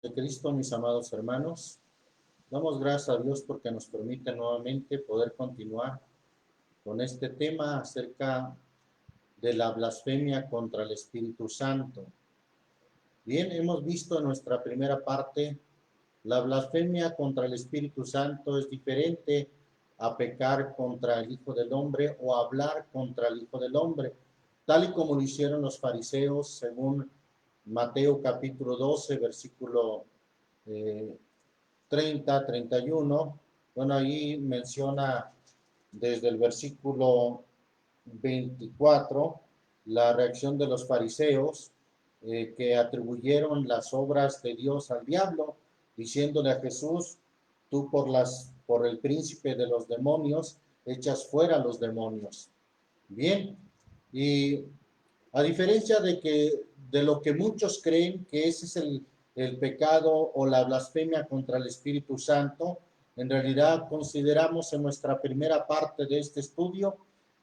De Cristo, mis amados hermanos, damos gracias a Dios porque nos permite nuevamente poder continuar con este tema acerca de la blasfemia contra el Espíritu Santo. Bien, hemos visto en nuestra primera parte, la blasfemia contra el Espíritu Santo es diferente a pecar contra el Hijo del Hombre o hablar contra el Hijo del Hombre, tal y como lo hicieron los fariseos según Mateo capítulo 12, versículo 30, 31. Bueno, ahí menciona desde el versículo 24 la reacción de los fariseos que atribuyeron las obras de Dios al diablo, diciéndole a Jesús, tú por el príncipe de los demonios echas fuera los demonios. Bien, y a diferencia de lo que muchos creen que ese es el pecado o la blasfemia contra el Espíritu Santo, en realidad consideramos en nuestra primera parte de este estudio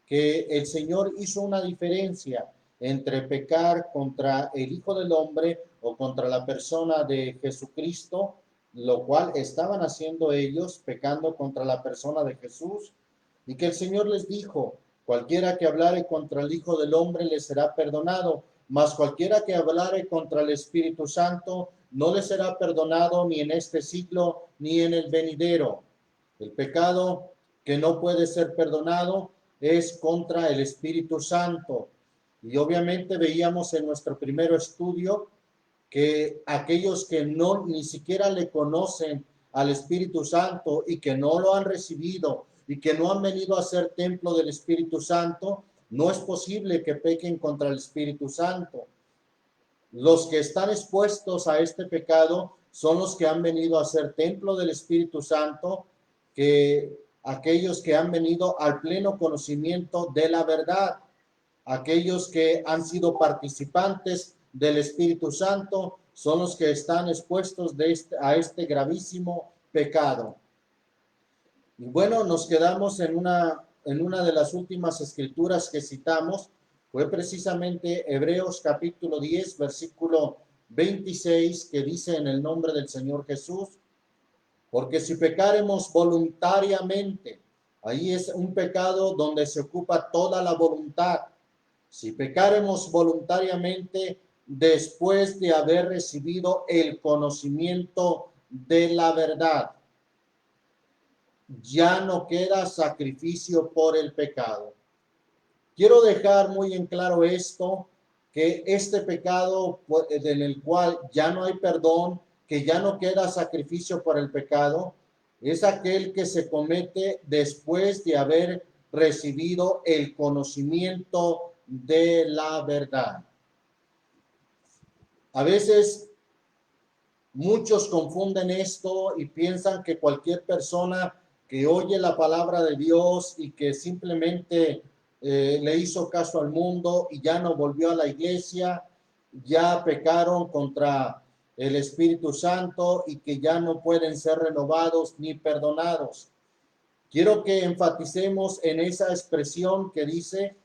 que el Señor hizo una diferencia entre pecar contra el Hijo del Hombre o contra la persona de Jesucristo, lo cual estaban haciendo ellos, pecando contra la persona de Jesús, y que el Señor les dijo, cualquiera que hablare contra el Hijo del Hombre le será perdonado, mas cualquiera que hablare contra el Espíritu Santo no le será perdonado ni en este siglo ni en el venidero. El pecado que no puede ser perdonado es contra el Espíritu Santo. Y obviamente veíamos en nuestro primer estudio que aquellos que no ni siquiera le conocen al Espíritu Santo y que no lo han recibido y que no han venido a ser templo del Espíritu Santo, no es posible que pequen contra el Espíritu Santo. Los que están expuestos a este pecado son los que han venido a ser templo del Espíritu Santo, que aquellos que han venido al pleno conocimiento de la verdad, aquellos que han sido participantes del Espíritu Santo, son los que están expuestos a este gravísimo pecado. Y bueno, nos quedamos en una de las últimas escrituras que citamos, fue precisamente Hebreos capítulo 10, versículo 26, que dice en el nombre del Señor Jesús, porque si pecaremos voluntariamente, ahí es un pecado donde se ocupa toda la voluntad. Si pecaremos voluntariamente después de haber recibido el conocimiento de la verdad, ya no queda sacrificio por el pecado. Quiero dejar muy en claro esto, que este pecado en el cual ya no hay perdón, que ya no queda sacrificio por el pecado, es aquel que se comete después de haber recibido el conocimiento de la verdad. A veces muchos confunden esto y piensan que cualquier persona que oye la palabra de Dios y que simplemente le hizo caso al mundo y ya no volvió a la iglesia, ya pecaron contra el Espíritu Santo y que ya no pueden ser renovados ni perdonados. Quiero que enfaticemos en esa expresión que dice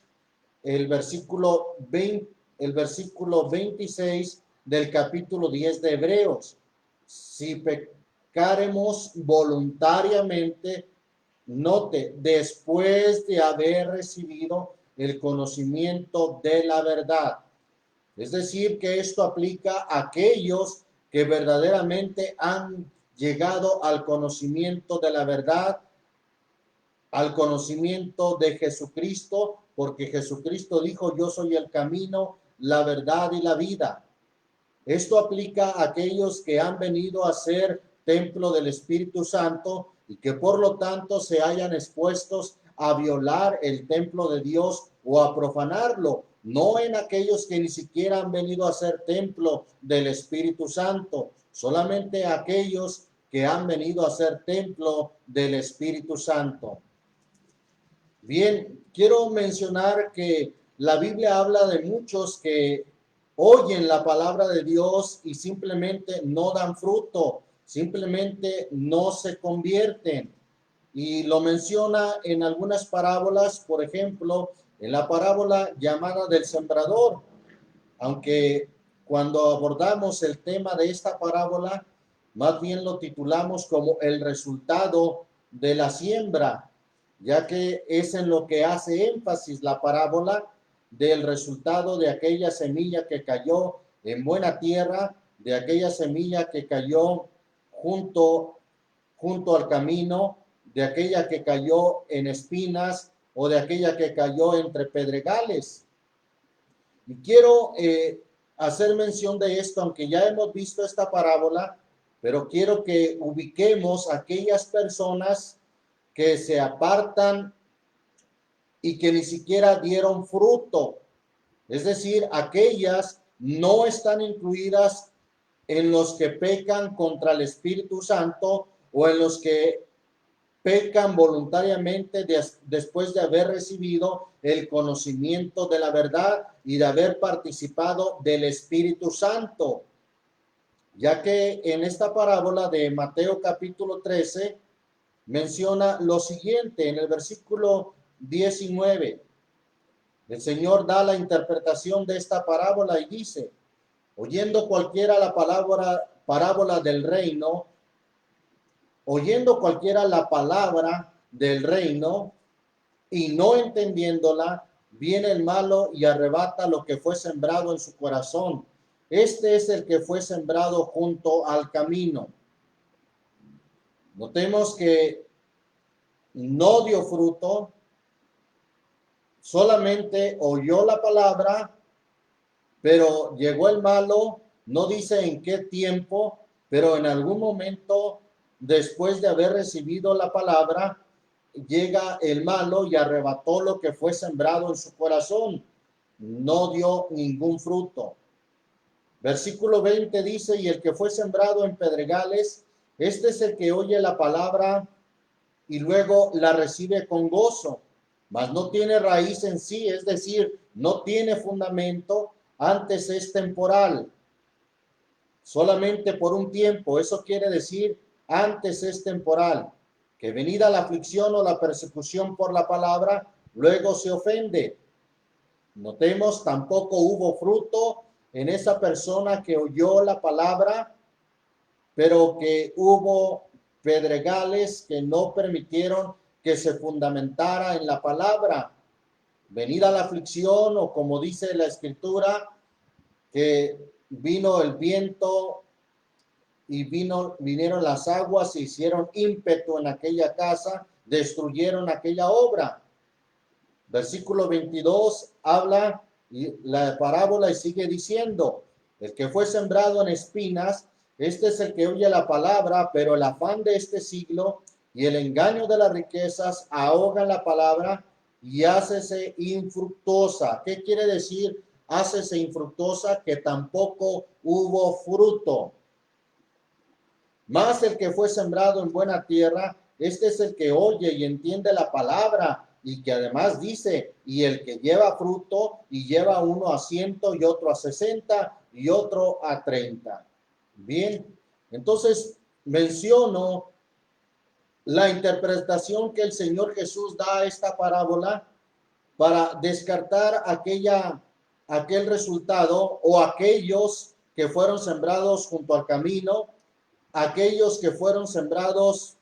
el versículo 26 del capítulo 10 de Hebreos. Si pecaremos voluntariamente, note, después de haber recibido el conocimiento de la verdad. Es decir, que esto aplica a aquellos que verdaderamente han llegado al conocimiento de la verdad, al conocimiento de Jesucristo, porque Jesucristo dijo, yo soy el camino, la verdad y la vida. Esto aplica a aquellos que han venido a ser templo del Espíritu Santo y que por lo tanto se hayan expuestos a violar el templo de Dios o a profanarlo, no en aquellos que ni siquiera han venido a ser templo del Espíritu Santo, solamente aquellos que han venido a ser templo del Espíritu Santo. Bien, quiero mencionar que la Biblia habla de muchos que oyen la palabra de Dios y simplemente no dan fruto, simplemente no se convierten. Y lo menciona en algunas parábolas, por ejemplo, en la parábola llamada del sembrador. Aunque cuando abordamos el tema de esta parábola, más bien lo titulamos como el resultado de la siembra, ya que es en lo que hace énfasis la parábola del resultado de aquella semilla que cayó en buena tierra, de aquella semilla que cayó junto al camino, de aquella que cayó en espinas o de aquella que cayó entre pedregales. Y quiero hacer mención de esto, aunque ya hemos visto esta parábola, pero quiero que ubiquemos a aquellas personas que se apartan y que ni siquiera dieron fruto. Es decir, aquellas no están incluidas en los que pecan contra el Espíritu Santo o en los que pecan voluntariamente después de haber recibido el conocimiento de la verdad y de haber participado del Espíritu Santo. Ya que en esta parábola de Mateo capítulo 13 menciona lo siguiente en el versículo 19. El Señor da la interpretación de esta parábola y dice: oyendo cualquiera la parábola del reino, oyendo cualquiera la palabra del reino y no entendiéndola, viene el malo y arrebata lo que fue sembrado en su corazón. Este es el que fue sembrado junto al camino. Notemos que no dio fruto, solamente oyó la palabra, pero llegó el malo, no dice en qué tiempo, pero en algún momento después de haber recibido la palabra, llega el malo y arrebató lo que fue sembrado en su corazón. No dio ningún fruto. Versículo 20 dice: y el que fue sembrado en pedregales, este es el que oye la palabra y luego la recibe con gozo, mas no tiene raíz en sí, es decir, no tiene fundamento, antes es temporal, solamente por un tiempo. Eso quiere decir, antes es temporal, que venida la aflicción o la persecución por la palabra, luego se ofende. Notemos, tampoco hubo fruto en esa persona que oyó la palabra, pero que hubo pedregales que no permitieron que se fundamentara en la palabra. Venida la aflicción, o como dice la escritura, que vino el viento y vinieron las aguas, se hicieron ímpetu en aquella casa, destruyeron aquella obra. Versículo 22 habla la parábola y sigue diciendo: el que fue sembrado en espinas, este es el que oye la palabra, pero el afán de este siglo y el engaño de las riquezas ahogan la palabra y hácese infructuosa. ¿Qué quiere decir hácese infructuosa? Que tampoco hubo fruto. Mas el que fue sembrado en buena tierra, este es el que oye y entiende la palabra, y que además dice: y el que lleva fruto, y lleva uno a 100 y otro a 60 y otro a 30. Bien, entonces menciono la interpretación que el Señor Jesús da a esta parábola para descartar aquel resultado o aquellos que fueron sembrados junto al camino, aquellos que fueron sembrados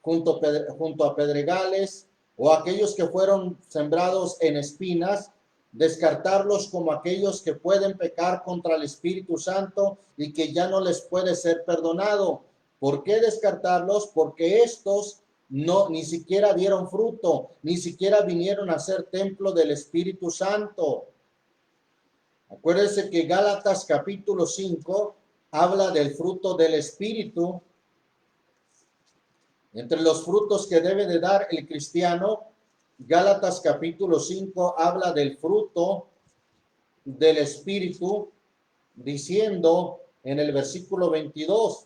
junto a pedregales o aquellos que fueron sembrados en espinas, descartarlos como aquellos que pueden pecar contra el Espíritu Santo y que ya no les puede ser perdonado. ¿Por qué descartarlos? Porque estos ni siquiera dieron fruto, ni siquiera vinieron a ser templo del Espíritu Santo. Acuérdense que Gálatas capítulo 5 habla del fruto del Espíritu. Entre los frutos que debe de dar el cristiano, Gálatas capítulo 5 habla del fruto del Espíritu, diciendo en el versículo 22,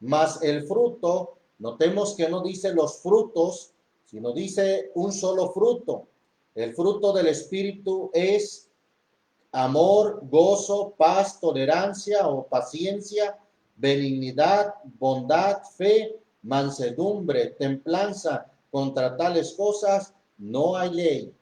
mas el fruto, notemos que no dice los frutos, sino dice un solo fruto. El fruto del Espíritu es amor, gozo, paz, tolerancia o paciencia, benignidad, bondad, fe, mansedumbre, templanza. Contra tales cosas no hay ley.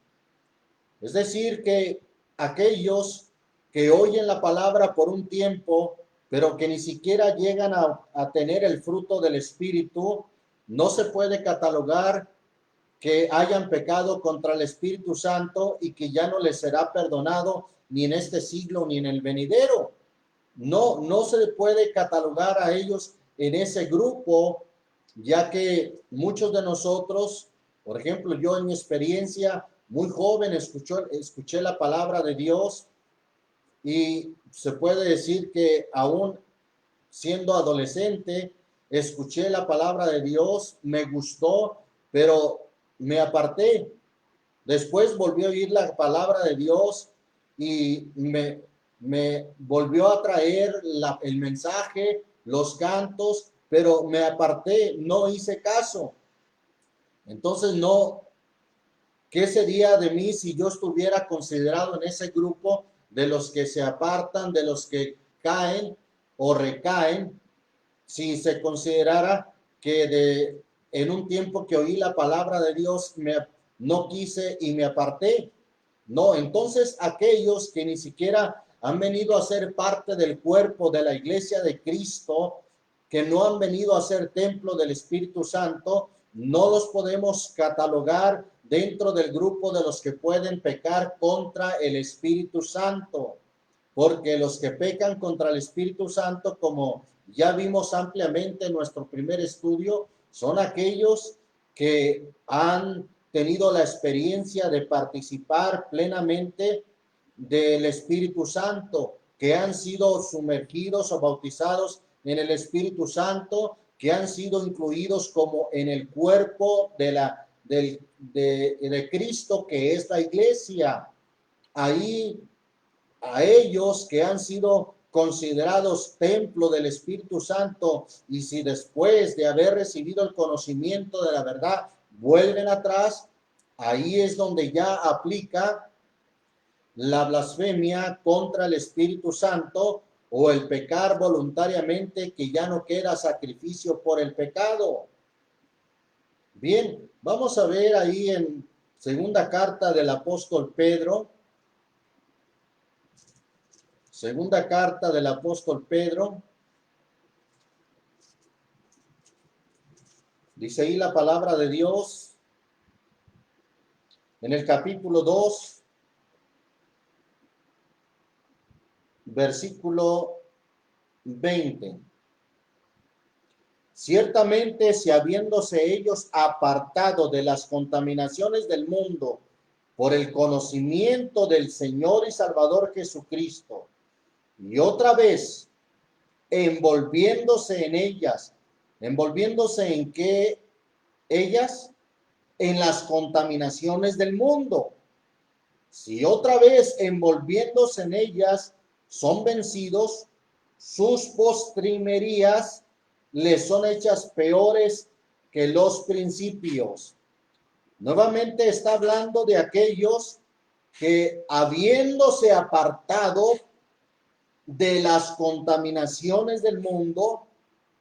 Es decir, que aquellos que oyen la palabra por un tiempo, pero que ni siquiera llegan a tener el fruto del Espíritu, no se puede catalogar que hayan pecado contra el Espíritu Santo y que ya no les será perdonado ni en este siglo ni en el venidero. No, no se puede catalogar a ellos en ese grupo, ya que muchos de nosotros, por ejemplo, yo en mi experiencia, muy joven, escuché la palabra de Dios y se puede decir que aún siendo adolescente, escuché la palabra de Dios, me gustó, pero me aparté. Después volví a oír la palabra de Dios y me volvió a traer el mensaje, los cantos, pero me aparté, no hice caso. Entonces, no, ¿qué sería de mí si yo estuviera considerado en ese grupo de los que se apartan, de los que caen o recaen? Si se considerara que en un tiempo que oí la palabra de Dios no quise y me aparté. No, entonces aquellos que ni siquiera han venido a ser parte del cuerpo de la iglesia de Cristo, que no han venido a ser templo del Espíritu Santo, no los podemos catalogar dentro del grupo de los que pueden pecar contra el Espíritu Santo, porque los que pecan contra el Espíritu Santo, como ya vimos ampliamente en nuestro primer estudio, son aquellos que han tenido la experiencia de participar plenamente del Espíritu Santo, que han sido sumergidos o bautizados en el Espíritu Santo, que han sido incluidos como en el cuerpo de Cristo, que es la iglesia. Ahí a ellos que han sido considerados templo del Espíritu Santo, y si después de haber recibido el conocimiento de la verdad vuelven atrás, ahí es donde ya aplica la blasfemia contra el Espíritu Santo o el pecar voluntariamente, que ya no queda sacrificio por el pecado. Bien, vamos a ver ahí en segunda carta del apóstol Pedro. Segunda carta del apóstol Pedro. Dice ahí la palabra de Dios en el capítulo 2, versículo 20. Ciertamente, si habiéndose ellos apartado de las contaminaciones del mundo por el conocimiento del Señor y Salvador Jesucristo, y otra vez envolviéndose en ellas, envolviéndose en qué ellas, en las contaminaciones del mundo. Si otra vez envolviéndose en ellas son vencidos, sus postrimerías les son hechas peores que los principios. Nuevamente está hablando de aquellos que, habiéndose apartado de las contaminaciones del mundo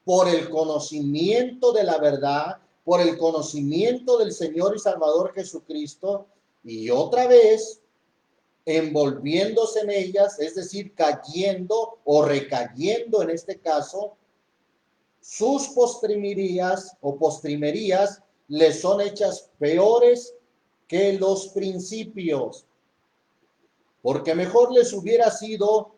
por el conocimiento de la verdad, por el conocimiento del Señor y Salvador Jesucristo, y otra vez envolviéndose en ellas, es decir, cayendo o recayendo en este caso, sus postrimerías les son hechas peores que los principios, porque mejor les hubiera sido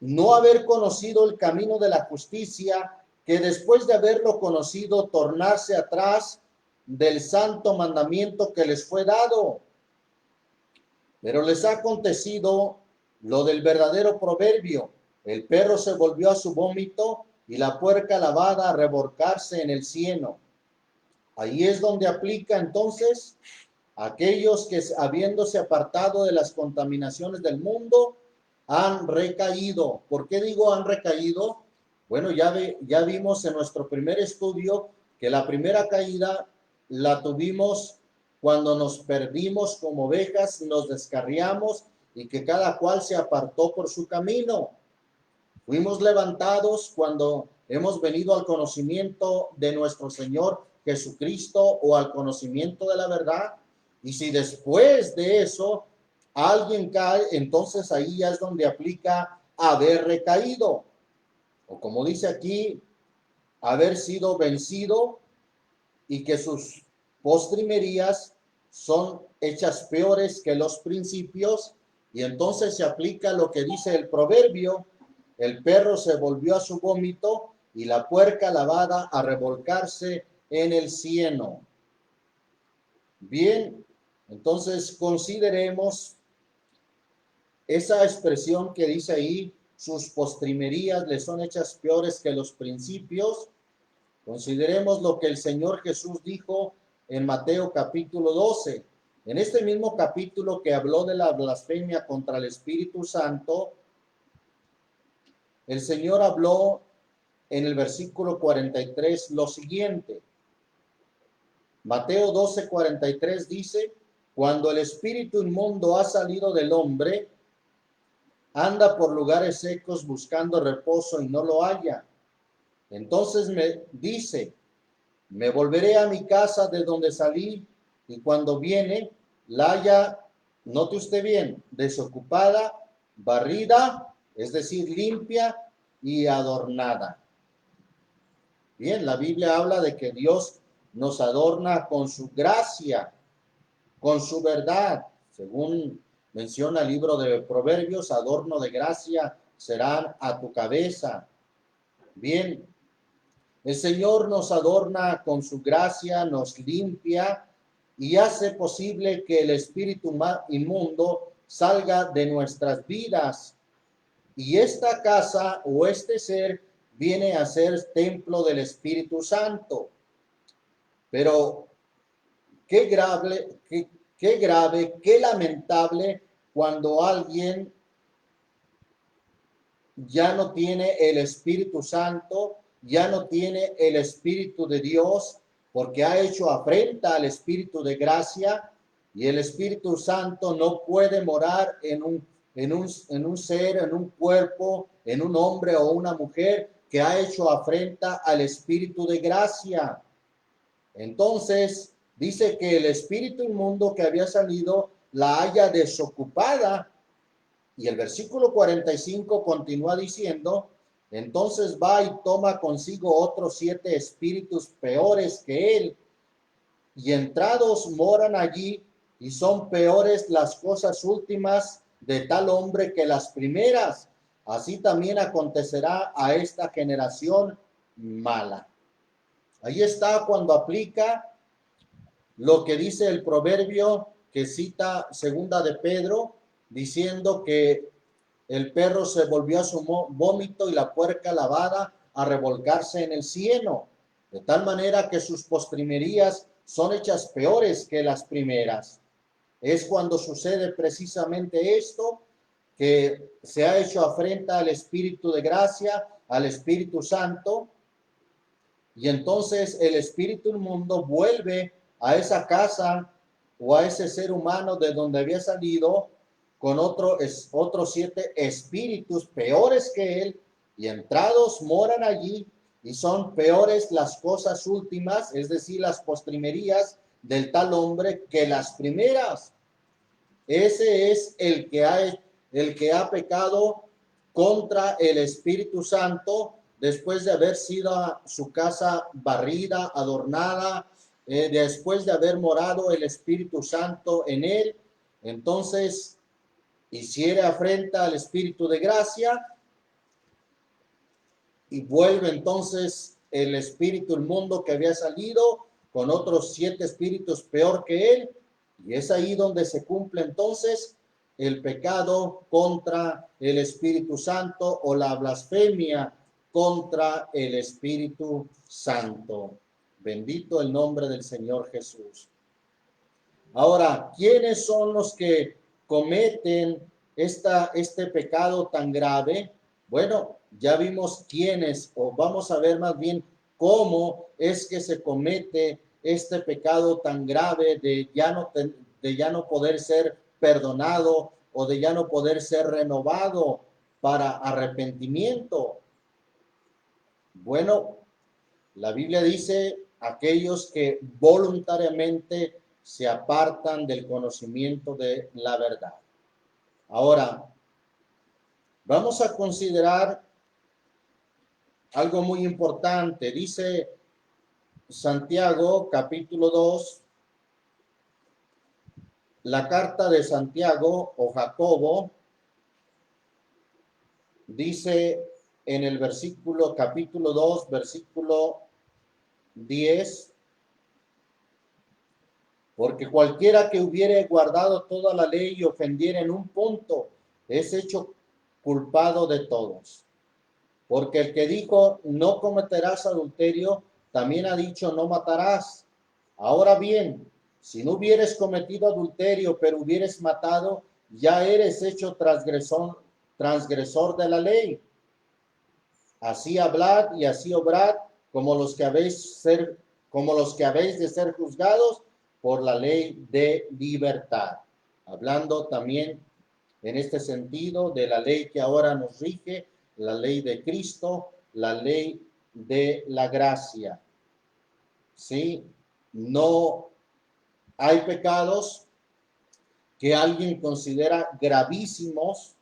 no haber conocido el camino de la justicia, que después de haberlo conocido tornarse atrás del santo mandamiento que les fue dado. Pero les ha acontecido lo del verdadero proverbio: el perro se volvió a su vómito y la puerca lavada a revolcarse en el cieno. Ahí es donde aplica entonces aquellos que, habiéndose apartado de las contaminaciones del mundo, han recaído. ¿Por qué digo han recaído? Bueno, ya vimos en nuestro primer estudio que la primera caída la tuvimos cuando nos perdimos como ovejas, nos descarriamos y que cada cual se apartó por su camino. Fuimos levantados cuando hemos venido al conocimiento de nuestro Señor Jesucristo o al conocimiento de la verdad. Y si después de eso alguien cae, entonces ahí ya es donde aplica haber recaído, o como dice aquí, haber sido vencido y que sus postrimerías son hechas peores que los principios, y entonces se aplica lo que dice el proverbio: el perro se volvió a su vómito y la puerca lavada a revolcarse en el cieno. Bien, entonces consideremos esa expresión que dice ahí: sus postrimerías le son hechas peores que los principios. Consideremos lo que el Señor Jesús dijo en Mateo capítulo 12. En este mismo capítulo que habló de la blasfemia contra el Espíritu Santo, el Señor habló en el versículo 43 lo siguiente. Mateo 12, 43 dice: cuando el espíritu inmundo ha salido del hombre, anda por lugares secos buscando reposo y no lo halla. Entonces me dice: me volveré a mi casa de donde salí, y cuando viene, la haya, note usted bien, desocupada, barrida, es decir, limpia y adornada. Bien, la Biblia habla de que Dios nos adorna con su gracia, con su verdad. Según menciona el libro de Proverbios, adorno de gracia serán a tu cabeza. Bien, el Señor nos adorna con su gracia, nos limpia y hace posible que el espíritu inmundo salga de nuestras vidas. Y esta casa o este ser viene a ser templo del Espíritu Santo. Pero qué grave, qué lamentable cuando alguien ya no tiene el Espíritu Santo, ya no tiene el Espíritu de Dios, porque ha hecho afrenta al Espíritu de gracia, y el Espíritu Santo no puede morar en un ser, en un cuerpo, en un hombre o una mujer que ha hecho afrenta al Espíritu de gracia. Entonces, dice que el espíritu inmundo que había salido la haya desocupada. Y el versículo 45 continúa diciendo: entonces va y toma consigo otros 7 espíritus peores que él, y entrados moran allí, y son peores las cosas últimas de tal hombre que las primeras. Así también acontecerá a esta generación mala. Ahí está cuando aplica lo que dice el proverbio que cita segunda de Pedro, diciendo que el perro se volvió a su vómito y la puerca lavada a revolcarse en el cieno, de tal manera que sus postrimerías son hechas peores que las primeras. Es cuando sucede precisamente esto, que se ha hecho afrenta al Espíritu de gracia, al Espíritu Santo, y entonces el espíritu inmundo vuelve a esa casa o a ese ser humano de donde había salido con otros 7 espíritus peores que él, y entrados moran allí, y son peores las cosas últimas, es decir, las postrimerías del tal hombre que las primeras. Ese es el que ha pecado contra el Espíritu Santo después de haber sido su casa barrida, adornada, después de haber morado el Espíritu Santo en él. Entonces hiciere afrenta al Espíritu de gracia, y vuelve entonces el espíritu inmundo que había salido con otros 7 espíritus peor que él, y es ahí donde se cumple entonces el pecado contra el Espíritu Santo o la blasfemia contra el Espíritu Santo. Bendito el nombre del Señor Jesús. Ahora, ¿quiénes son los que cometen este pecado tan grave? Bueno, ya vimos quiénes, o vamos a ver más bien cómo es que se comete este pecado tan grave de ya no poder ser perdonado o de ya no poder ser renovado para arrepentimiento. Bueno, la Biblia dice: aquellos que voluntariamente se apartan del conocimiento de la verdad. Ahora, vamos a considerar algo muy importante. Dice Santiago, capítulo 2, la carta de Santiago o Jacobo, dice en el versículo, capítulo 2, versículo 10, porque cualquiera que hubiere guardado toda la ley y ofendiera en un punto, es hecho culpado de todos. Porque el que dijo, no cometerás adulterio, también ha dicho, no matarás. Ahora bien, si no hubieres cometido adulterio, pero hubieres matado, ya eres hecho transgresor de la ley. Así hablad y así obrad, como los que habéis de ser juzgados por la ley de libertad. Hablando también en este sentido de la ley que ahora nos rige, la ley de Cristo, la ley de la gracia. ¿Sí? No hay pecados que alguien considera gravísimos,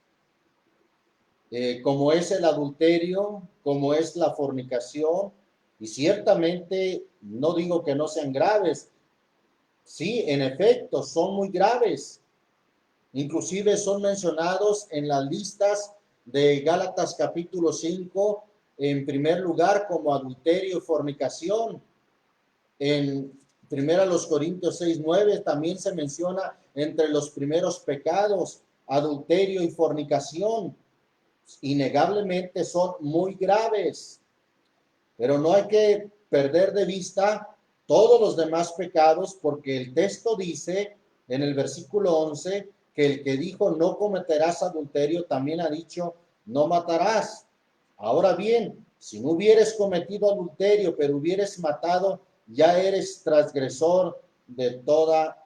como es el adulterio, como es la fornicación, y ciertamente no digo que no sean graves, sí, en efecto, son muy graves, inclusive son mencionados en las listas de Gálatas capítulo 5, en primer lugar como adulterio y fornicación. En 1 Corintios 6:9 también se menciona entre los primeros pecados, adulterio y fornicación. Innegablemente son muy graves, pero no hay que perder de vista todos los demás pecados, porque el texto dice en el versículo 11 que el que dijo no cometerás adulterio también ha dicho no matarás. Ahora bien, si no hubieres cometido adulterio, pero hubieres matado, ya eres transgresor de toda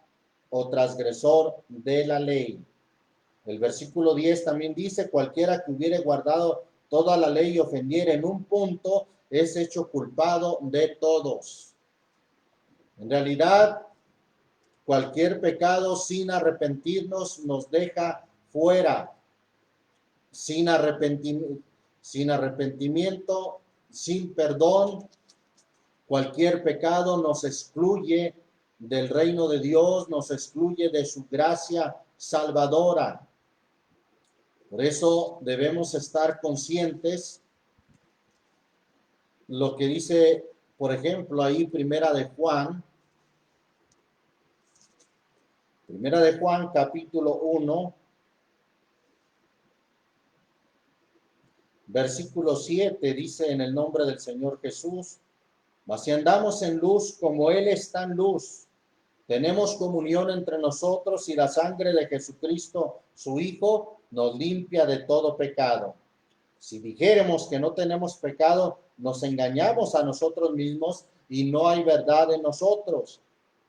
o transgresor de la ley. El versículo 10 también dice, cualquiera que hubiere guardado toda la ley y ofendiera en un punto, es hecho culpado de todos. En realidad, cualquier pecado sin arrepentirnos nos deja fuera. Sin arrepentimiento, sin perdón, cualquier pecado nos excluye del reino de Dios, nos excluye de su gracia salvadora. Por eso debemos estar conscientes lo que dice, por ejemplo, ahí Primera de Juan capítulo 1, versículo 7, dice en el nombre del Señor Jesús, mas si andamos en luz como Él está en luz, tenemos comunión entre nosotros y la sangre de Jesucristo, su Hijo, nos limpia de todo pecado. Si dijéramos que no tenemos pecado, nos engañamos a nosotros mismos y no hay verdad en nosotros.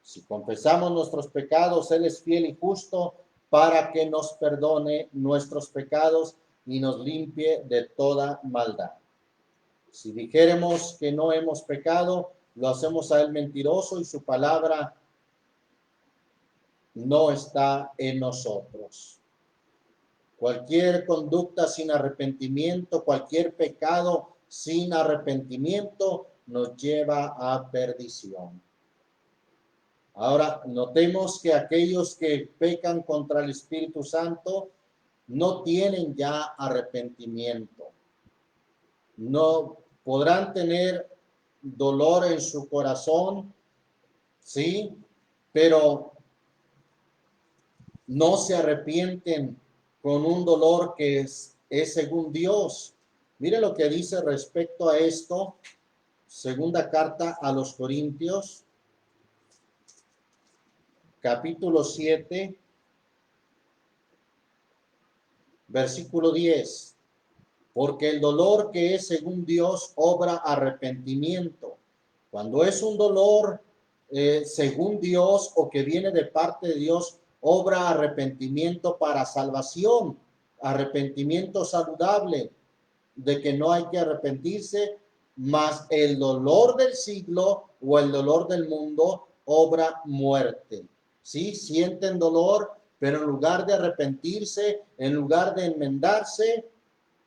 Si confesamos nuestros pecados, Él es fiel y justo para que nos perdone nuestros pecados y nos limpie de toda maldad. Si dijéramos que no hemos pecado, lo hacemos a Él mentiroso y su palabra no está en nosotros. Cualquier conducta sin arrepentimiento, cualquier pecado sin arrepentimiento nos lleva a perdición. Ahora, notemos que aquellos que pecan contra el Espíritu Santo no tienen ya arrepentimiento. No podrán tener dolor en su corazón, ¿sí? Pero no se arrepienten con un dolor que es según Dios. Mire lo que dice respecto a esto, segunda carta a los Corintios, capítulo 7, versículo 10. Porque el dolor que es según Dios obra arrepentimiento. Cuando es un dolor según Dios o que viene de parte de Dios, obra arrepentimiento para salvación, arrepentimiento saludable, de que no hay que arrepentirse, mas el dolor del siglo o el dolor del mundo obra muerte. ¿Sí? Sienten dolor, pero en lugar de arrepentirse, en lugar de enmendarse,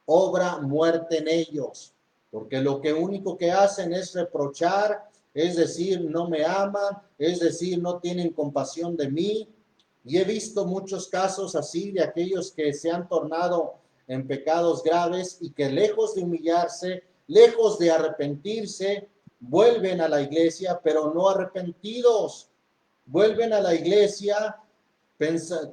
obra muerte en ellos, porque lo que único que hacen es reprochar, es decir, no me aman, es decir, no tienen compasión de mí. Y he visto muchos casos así de aquellos que se han tornado en pecados graves y que lejos de humillarse, lejos de arrepentirse, vuelven a la iglesia, pero no arrepentidos. Vuelven a la iglesia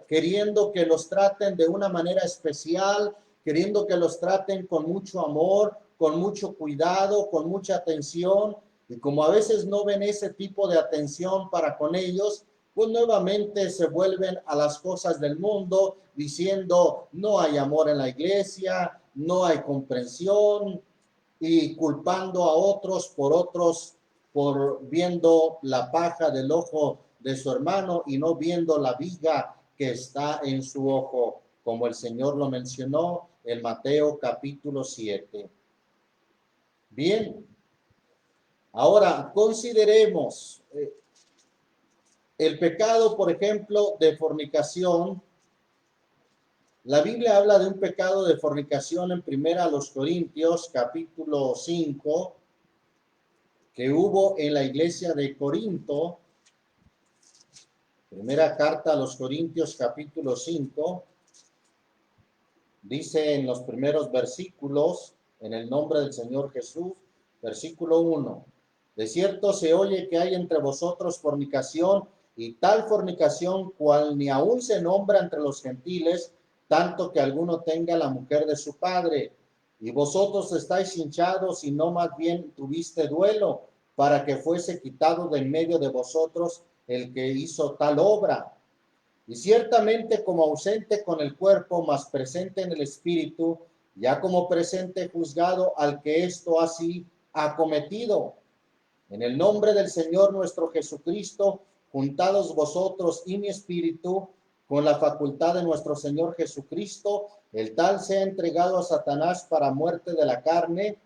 queriendo que los traten de una manera especial, queriendo que los traten con mucho amor, con mucho cuidado, con mucha atención. Y como a veces no ven ese tipo de atención para con ellos, pues nuevamente se vuelven a las cosas del mundo diciendo no hay amor en la iglesia, no hay comprensión y culpando a otros por viendo la paja del ojo de su hermano y no viendo la viga que está en su ojo, como el Señor lo mencionó en Mateo capítulo 7. Bien, ahora consideremos el pecado, por ejemplo, de fornicación. La Biblia habla de un pecado de fornicación en primera a los Corintios, capítulo 5, que hubo en la iglesia de Corinto. Primera carta a los Corintios, capítulo 5, dice en los primeros versículos, en el nombre del Señor Jesús, versículo 1, de cierto se oye que hay entre vosotros fornicación, y tal fornicación cual ni aún se nombra entre los gentiles, tanto que alguno tenga la mujer de su padre. Y vosotros estáis hinchados y no más bien tuviste duelo, para que fuese quitado de en medio de vosotros el que hizo tal obra. Y ciertamente como ausente con el cuerpo, mas presente en el espíritu, ya como presente juzgado al que esto así ha cometido. En el nombre del Señor nuestro Jesucristo, juntados vosotros y mi espíritu, con la facultad de nuestro Señor Jesucristo, el tal sea entregado a Satanás para muerte de la carne,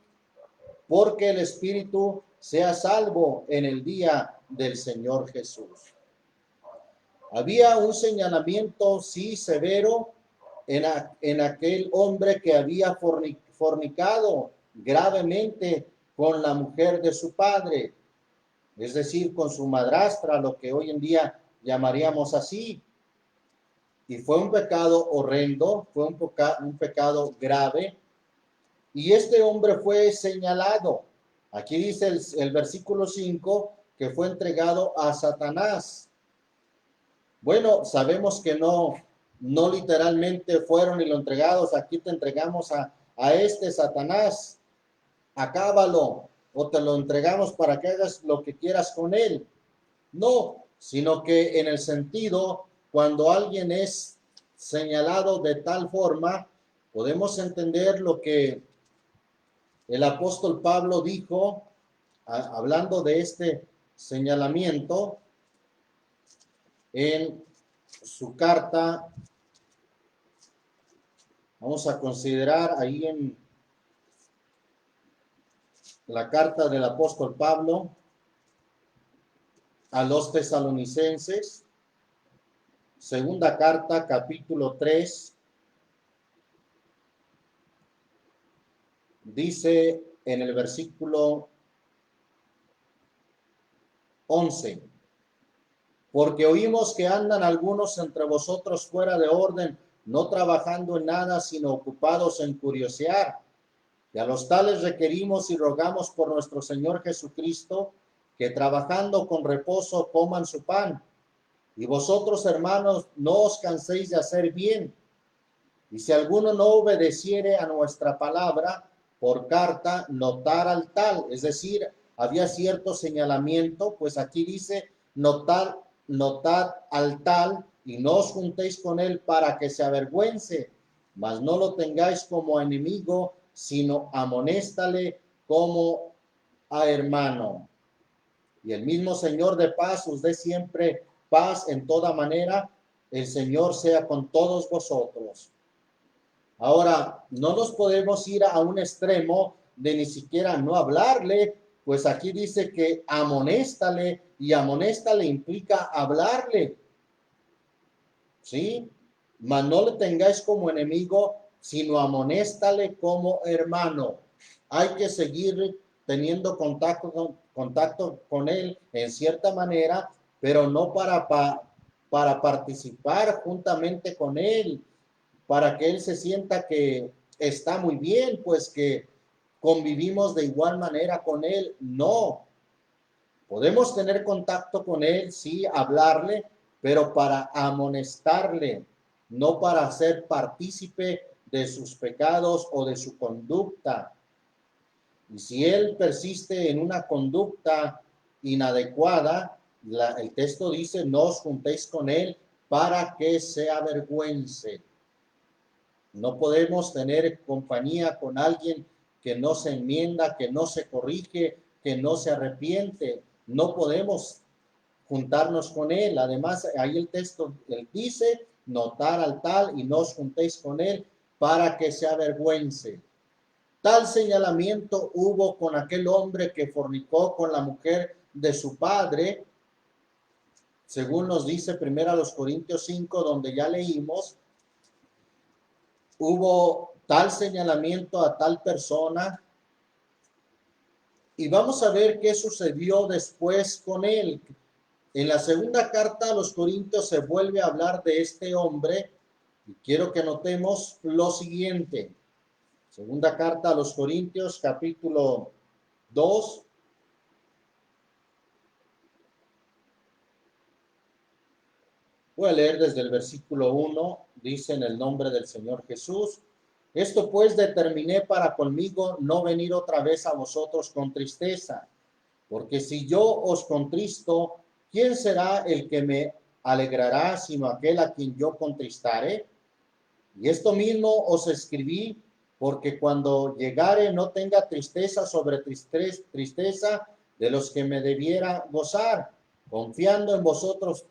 porque el espíritu sea salvo en el día del Señor Jesús. Había un señalamiento, sí, severo en aquel hombre que había fornicado gravemente con la mujer de su padre, es decir, con su madrastra, lo que hoy en día llamaríamos así. Y fue un pecado horrendo, fue un pecado grave, y este hombre fue señalado. Aquí dice el versículo 5 que fue entregado a Satanás. Bueno, sabemos que no literalmente fueron y lo entregados. Aquí te entregamos a este Satanás, acábalo, o te lo entregamos para que hagas lo que quieras con él. No, sino que en el sentido, cuando alguien es señalado de tal forma, podemos entender lo que el apóstol Pablo dijo, hablando de este señalamiento, en su carta. Vamos a considerar ahí en la carta del apóstol Pablo a los tesalonicenses, segunda carta, capítulo 3, dice en el versículo 11, porque oímos que andan algunos entre vosotros fuera de orden, no trabajando en nada, sino ocupados en curiosear. Y a los tales requerimos y rogamos por nuestro Señor Jesucristo, que trabajando con reposo coman su pan. Y vosotros, hermanos, no os canséis de hacer bien. Y si alguno no obedeciere a nuestra palabra, por carta, notar al tal. Es decir, había cierto señalamiento, pues aquí dice, notad al tal, y no os juntéis con él para que se avergüence, mas no lo tengáis como enemigo, sino amonéstale como a hermano. Y el mismo Señor de paz os dé siempre paz en toda manera. El Señor sea con todos vosotros. Ahora, no nos podemos ir a un extremo de ni siquiera no hablarle, pues aquí dice que amonéstale, y amonéstale implica hablarle. ¿sí? Mas no le tengáis como enemigo, sino amonéstale como hermano. Hay que seguir teniendo contacto con él en cierta manera, pero no para participar juntamente con él, para que él se sienta que está muy bien, pues que convivimos de igual manera con él. No, podemos tener contacto con él, sí, hablarle, pero para amonestarle, no para ser partícipe de sus pecados o de su conducta. Y si él persiste en una conducta inadecuada, el texto dice, no os juntéis con él para que se avergüence. No podemos tener compañía con alguien que no se enmienda, que no se corrige, que no se arrepiente. No podemos juntarnos con él. Además, ahí el texto él dice, notar al tal y no os juntéis con él para que se avergüence. Tal señalamiento hubo con aquel hombre que fornicó con la mujer de su padre, según nos dice 1 Corintios 5, donde ya leímos, hubo tal señalamiento a tal persona, y vamos a ver qué sucedió después con él. En la segunda carta a los Corintios se vuelve a hablar de este hombre, y quiero que notemos lo siguiente. Segunda carta a los Corintios, capítulo 2. Voy a leer desde el versículo 1, dice en el nombre del Señor Jesús. Esto pues determiné para conmigo no venir otra vez a vosotros con tristeza, porque si yo os contristo, ¿quién será el que me alegrará sino aquel a quien yo contristare? Y esto mismo os escribí, porque cuando llegare no tenga tristeza sobre tristeza de los que me debiera gozar, confiando en vosotros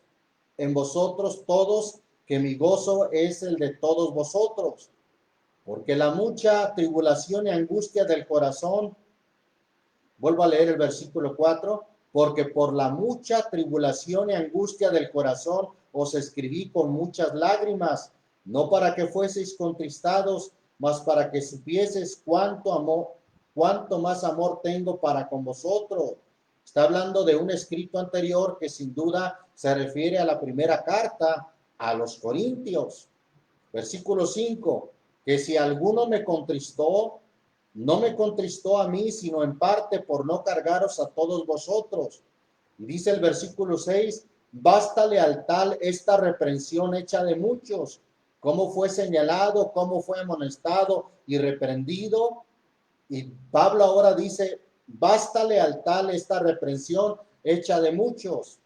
todos, que mi gozo es el de todos vosotros. Porque la mucha tribulación y angustia del corazón, vuelvo a leer el versículo 4, porque por la mucha tribulación y angustia del corazón os escribí con muchas lágrimas, no para que fueseis contristados, mas para que supieseis cuánto más amor tengo para con vosotros. Está hablando de un escrito anterior que sin duda se refiere a la primera carta a los Corintios. Versículo 5, que si alguno me contristó, no me contristó a mí, sino en parte por no cargaros a todos vosotros. Y dice el versículo 6, bástale al tal esta reprensión hecha de muchos, cómo fue señalado, cómo fue amonestado y reprendido. Y Pablo ahora dice, bástale al tal esta reprensión hecha de muchos.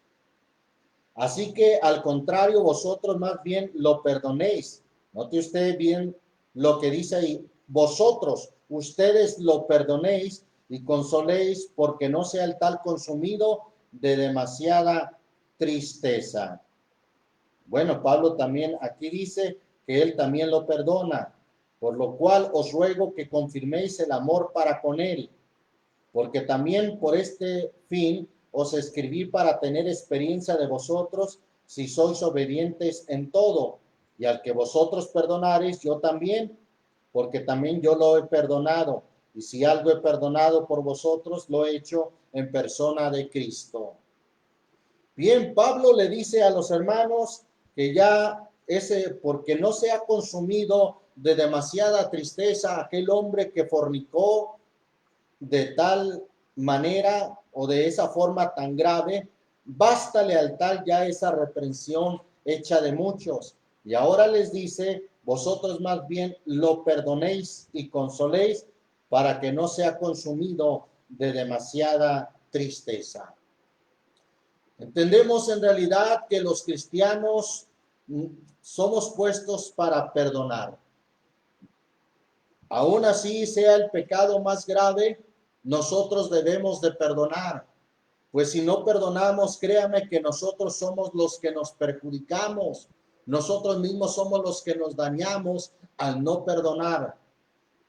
Así que al contrario, vosotros más bien lo perdonéis. Note usted bien lo que dice ahí. Vosotros, ustedes lo perdonéis y consoléis, porque no sea el tal consumido de demasiada tristeza. Bueno, Pablo también aquí dice que él también lo perdona, por lo cual os ruego que confirméis el amor para con él, porque también por este fin os escribí para tener experiencia de vosotros si sois obedientes en todo, y al que vosotros perdonareis, yo también, porque también yo lo he perdonado, y si algo he perdonado por vosotros, lo he hecho en persona de Cristo. Bien, Pablo le dice a los hermanos que ya porque no se ha consumido de demasiada tristeza aquel hombre que fornicó de tal manera o de esa forma tan grave, bástale al tal ya esa reprensión hecha de muchos. Y ahora les dice, vosotros más bien lo perdonéis y consoléis para que no sea consumido de demasiada tristeza. Entendemos en realidad que los cristianos somos puestos para perdonar. Aún así sea el pecado más grave, nosotros debemos de perdonar. Pues si no perdonamos, créame que nosotros somos los que nos perjudicamos. Nosotros mismos somos los que nos dañamos al no perdonar.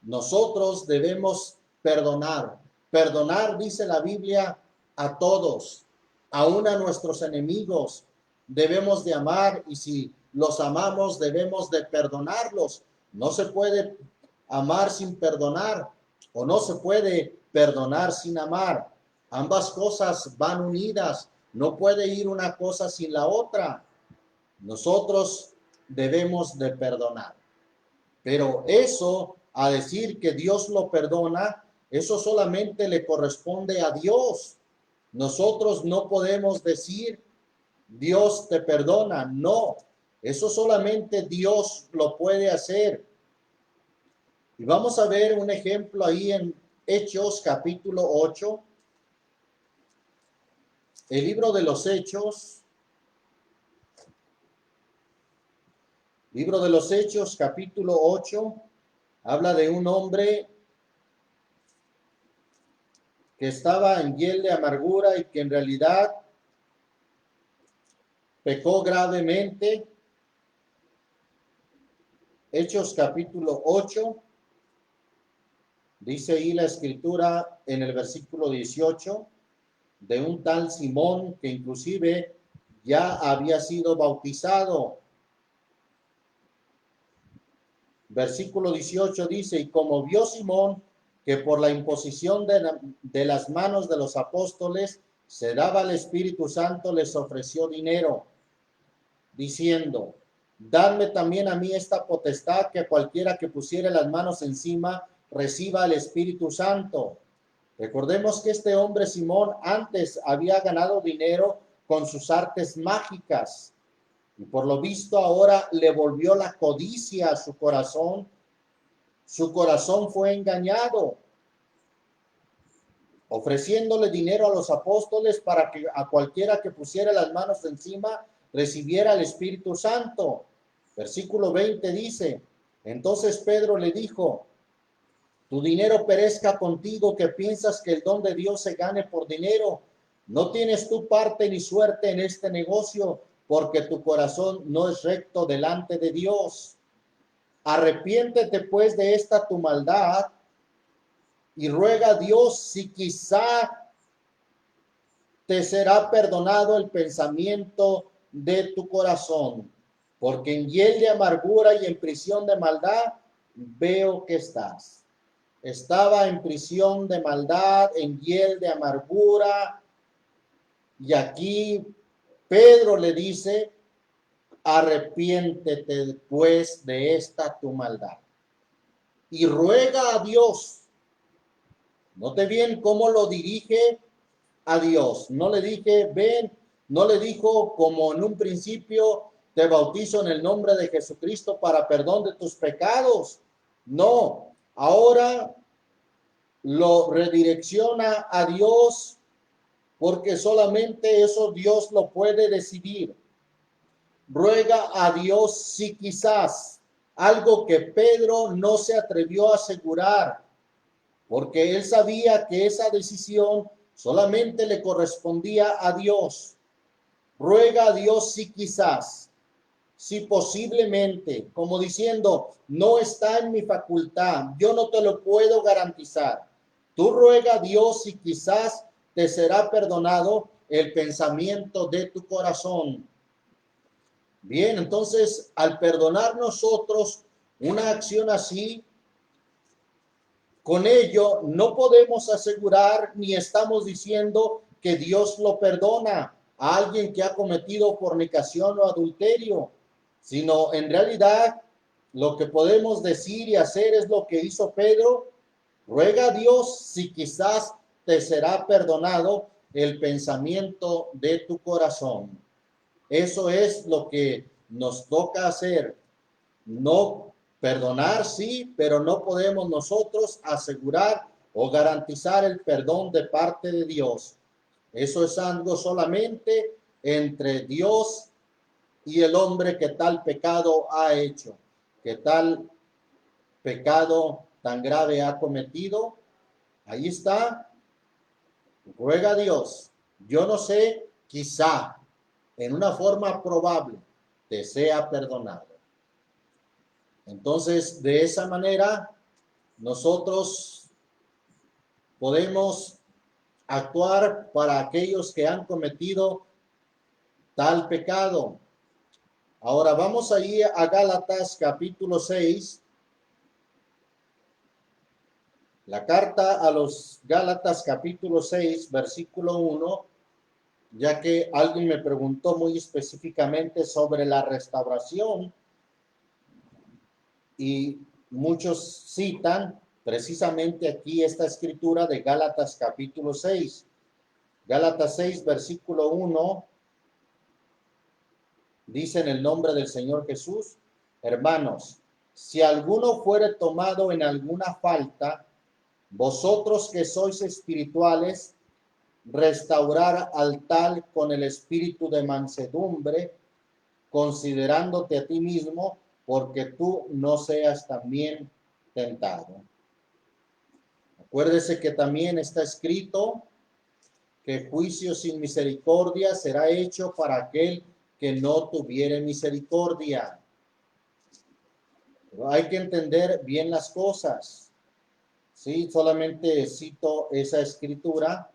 Nosotros debemos perdonar. Perdonar, dice la Biblia, a todos, aún a nuestros enemigos. Debemos de amar, y si los amamos, debemos de perdonarlos. No se puede amar sin perdonar, o no se puede perdonar sin amar. Ambas cosas van unidas. No puede ir una cosa sin la otra. Nosotros debemos de perdonar. Pero eso, a decir que Dios lo perdona, eso solamente le corresponde a Dios. Nosotros no podemos decir, Dios te perdona. No, eso solamente Dios lo puede hacer. Y vamos a ver un ejemplo ahí en Hechos capítulo 8. El libro de los Hechos, capítulo 8, habla de un hombre que estaba en hiel de amargura y que en realidad pecó gravemente. Hechos capítulo 8, dice ahí la escritura en el versículo 18, de un tal Simón que inclusive ya había sido bautizado. Versículo 18 dice, y como vio Simón que por la imposición de las manos de los apóstoles se daba el Espíritu Santo, les ofreció dinero, diciendo, dadme también a mí esta potestad, que cualquiera que pusiere las manos encima reciba el Espíritu Santo. Recordemos que este hombre Simón antes había ganado dinero con sus artes mágicas, y por lo visto ahora le volvió la codicia a su corazón. Su corazón fue engañado, ofreciéndole dinero a los apóstoles para que a cualquiera que pusiera las manos encima recibiera el Espíritu Santo. Versículo 20 dice, entonces Pedro le dijo, tu dinero perezca contigo, que piensas que el don de Dios se gane por dinero. No tienes tu parte ni suerte en este negocio, porque tu corazón no es recto delante de Dios. Arrepiéntete pues de esta tu maldad y ruega a Dios si quizá te será perdonado el pensamiento de tu corazón, porque en hiel de amargura y en prisión de maldad veo que estás. Estaba en prisión de maldad, en hiel de amargura, y aquí Pedro le dice, arrepiéntete pues de esta tu maldad y ruega a Dios. Note bien cómo lo dirige a Dios. No le dije, ven, no le dijo como en un principio, te bautizo en el nombre de Jesucristo para perdón de tus pecados. No, ahora lo redirecciona a Dios, porque solamente eso Dios lo puede decidir. Ruega a Dios si quizás, algo que Pedro no se atrevió a asegurar, porque él sabía que esa decisión solamente le correspondía a Dios. Ruega a Dios si quizás, si posiblemente, como diciendo, no está en mi facultad, yo no te lo puedo garantizar. Tú ruega a Dios si quizás te será perdonado el pensamiento de tu corazón. Bien, entonces, al perdonar nosotros una acción así, con ello no podemos asegurar ni estamos diciendo que Dios lo perdona a alguien que ha cometido fornicación o adulterio, sino en realidad lo que podemos decir y hacer es lo que hizo Pedro. Ruega a Dios si quizás te será perdonado el pensamiento de tu corazón. Eso es lo que nos toca hacer. No perdonar, sí, pero no podemos nosotros asegurar o garantizar el perdón de parte de Dios. Eso es algo solamente entre Dios y el hombre que tal pecado ha hecho, que tal pecado tan grave ha cometido. Ahí está. Ruega a Dios. Yo no sé, quizá en una forma probable te sea perdonado. Entonces, de esa manera, nosotros podemos actuar para aquellos que han cometido tal pecado. Ahora vamos ahí a Gálatas capítulo 6. La carta a los Gálatas capítulo 6, versículo 1, ya que alguien me preguntó muy específicamente sobre la restauración y muchos citan precisamente aquí esta escritura de Gálatas capítulo 6. Gálatas 6, versículo 1, dice en el nombre del Señor Jesús: hermanos, si alguno fuere tomado en alguna falta, vosotros que sois espirituales, restaurar al tal con el espíritu de mansedumbre, considerándote a ti mismo, porque tú no seas también tentado. Acuérdese que también está escrito que juicio sin misericordia será hecho para aquel que no tuviere misericordia. Pero hay que entender bien las cosas. Sí, solamente cito esa escritura